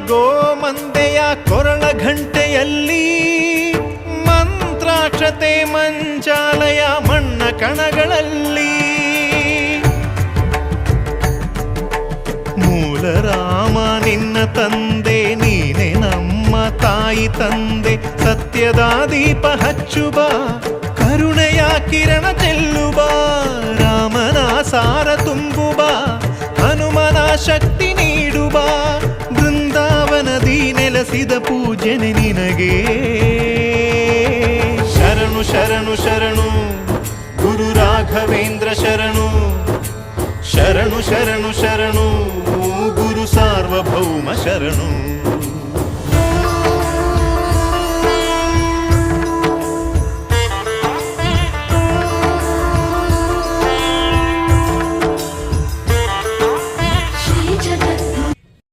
ಗೋಮಂದೆಯ ಕೊರಳ ಘಂಟೆಯಲ್ಲಿ ಮಂತ್ರಾಕ್ಷತೆ ಮಂಚಾಲಯ ಮಣ್ಣ ಕಣಗಳಲ್ಲಿ ಮೂಲ ರಾಮ ನಿನ್ನ ತಂದೆ ನೀನೆ ನಮ್ಮ ತಾಯಿ ತಂದೆ ಸತ್ಯದ ದೀಪ ಹಚ್ಚುಬ ಕರುಣೆಯ ಕಿರಣ ಚೆಲ್ಲುಬ ರಾಮನ ಸಾರ ತುಂಬುಬ ಹನುಮನ ಶಕ್ತಿ ನೀಡುಬ ಬೃಂದಾವನದಿ ನೆಲೆಸಿದ ಪೂಜನೆ ನಿನಗೆ ಶರಣು ಶರಣು ಶರಣು ಗುರು ರಾಘವೇಂದ್ರ ಶರಣು ಶರಣು ಶರಣು ಶರಣು ಗುರು ಸಾರ್ವಭೌಮ ಶರಣು